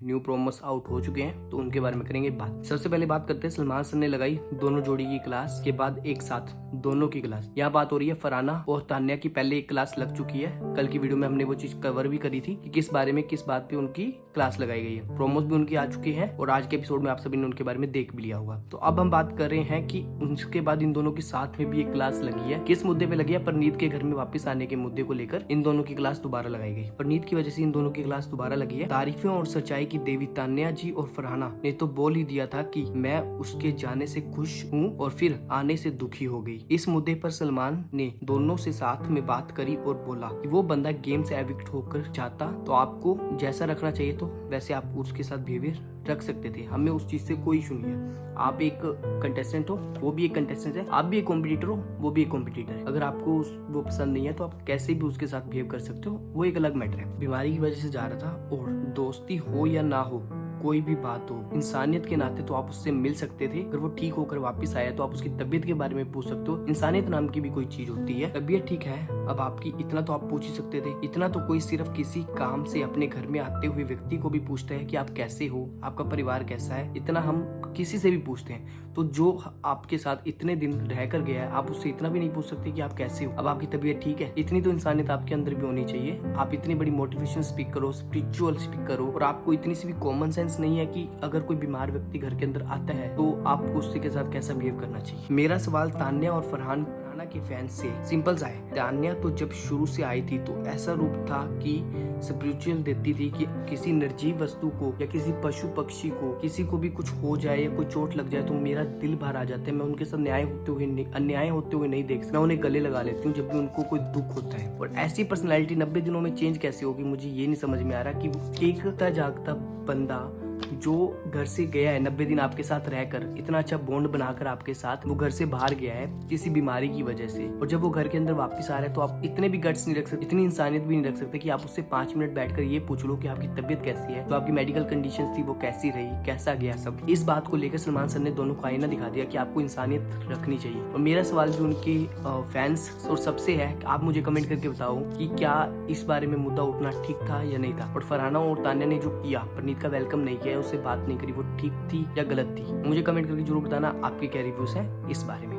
New promos out हो चुके हैं, तो उनके बारे में करेंगे बात। सबसे पहले बात करते हैं सलमान सर ने लगाई दोनों जोड़ी की क्लास के बाद एक साथ दोनों की क्लास। यहाँ बात हो रही है फरहाना और तान्या की पहले एक क्लास लग चुकी है। कल की वीडियो में हमने वो चीज कवर भी करी थी कि किस बारे में किस बात पे उनकी क्लास लगाई गई है। प्रोमोस भी उनकी आ चुकी है और आज के एपिसोड में आप सभी ने उनके बारे में देख भी लिया होगा। तो अब हम बात कर रहे हैं कि उसके बाद इन दोनों की साथ में भी एक क्लास लगी है। किस मुद्दे पे लगी है? परनीत के घर में वापस आने के मुद्दे को लेकर इन दोनों की क्लास दोबारा लगाई गई। परनीत की वजह से इन दोनों की क्लास दोबारा लगी है। तारीफें और सच्चाई की देवी तान्या जी और फरहाना ने तो बोल ही दिया था कि मैं उसके जाने से खुश हूँ और फिर आने से दुखी हो गई। इस मुद्दे पर सलमान ने दोनों से साथ में बात करी और बोला कि वो बंदा गेम से एविक्ट होकर जाता तो आपको जैसा रखना चाहिए तो वैसे आप उसके साथ बिहेवियर रख सकते थे। हमें उस चीज से कोई इशू नहीं है। आप एक कंटेस्टेंट हो, वो भी एक कंटेस्टेंट है। आप भी एक कॉम्पिटिटर हो, वो भी एक कॉम्पिटिटर है। अगर आपको वो पसंद नहीं है तो आप कैसे भी उसके साथ बिहेव कर सकते हो, वो एक अलग मैटर है। बीमारी की वजह से जा रहा था और दोस्ती हो या ना हो, कोई भी बात हो, इंसानियत के नाते तो आप उससे मिल सकते थे। अगर वो ठीक होकर वापस आया तो आप उसकी तबीयत के बारे में पूछ सकते हो। इंसानियत नाम की भी कोई चीज होती है। तबीयत ठीक है अब आपकी, इतना तो आप पूछ ही सकते थे। इतना तो कोई सिर्फ किसी काम से अपने घर में आते हुए व्यक्ति को भी पूछता है कि आप कैसे हो, आपका परिवार कैसा है। इतना हम किसी से भी पूछते हैं। तो जो आपके साथ इतने दिन रह कर गया है, आप उससे इतना भी नहीं पूछ सकते कि आप कैसे हो, अब आपकी तबीयत ठीक है। इतनी तो इंसानियत आपके अंदर भी होनी चाहिए। आप इतनी बड़ी मोटिवेशन स्पीक करो, स्पिरिचुअल स्पीक करो, और आपको इतनी सी भी कॉमन सेंस नहीं है कि अगर कोई बीमार व्यक्ति घर के अंदर आता है तो आपको उसके के साथ कैसा बिहेव करना चाहिए। मेरा सवाल तान्या और फरहाना के फैंस से सिंपल सा है। तान्या तो जब शुरू से आई थी तो ऐसा रूप था कि स्पिरिचुअल देती थी कि किसी निर्जीव वस्तु को या किसी पशु पक्षी को, किसी को भी कुछ हो जाए या कोई चोट लग जाए तो मेरा दिल भर आ जाता है। मैं उनके साथ अन्याय होते हुए नहीं देख सकता। मैं उन्हें गले लगा लेती हूँ जब भी उनको कोई दुख होता है। और ऐसी पर्सनैलिटी 90 दिनों में चेंज कैसे होगी, मुझे ये नहीं समझ में आ रहा कि एक जागता बंदा जो घर से गया है 90 दिन आपके साथ रहकर, इतना अच्छा बॉन्ड बनाकर आपके साथ, वो घर से बाहर गया है किसी बीमारी की वजह से, और जब वो घर के अंदर वापस आ रहा है तो आप इतने भी गट्स नहीं रख सकते, इतनी इंसानियत भी नहीं रख सकते कि आप उससे 5 मिनट बैठकर ये पूछ लो कि आपकी तबीयत कैसी है, तो आपकी मेडिकल कंडीशंस थी वो कैसी रही, कैसा गया सब। इस बात को लेकर सलमान सर ने दोनों को आईना दिखा दिया कि आपको इंसानियत रखनी चाहिए। और मेरा सवाल भी उनके फैंस और सबसे है, आप मुझे कमेंट करके बताओ कि क्या इस बारे में मुद्दा उठना ठीक था या नहीं था। और फरहाना और तान्या ने जो किया, परनीत का वेलकम नहीं किया, उससे बात नहीं करी, वो ठीक थी या गलत थी। मुझे कमेंट करके जरूर बताना आपके क्या रिव्यूज हैं इस बारे में।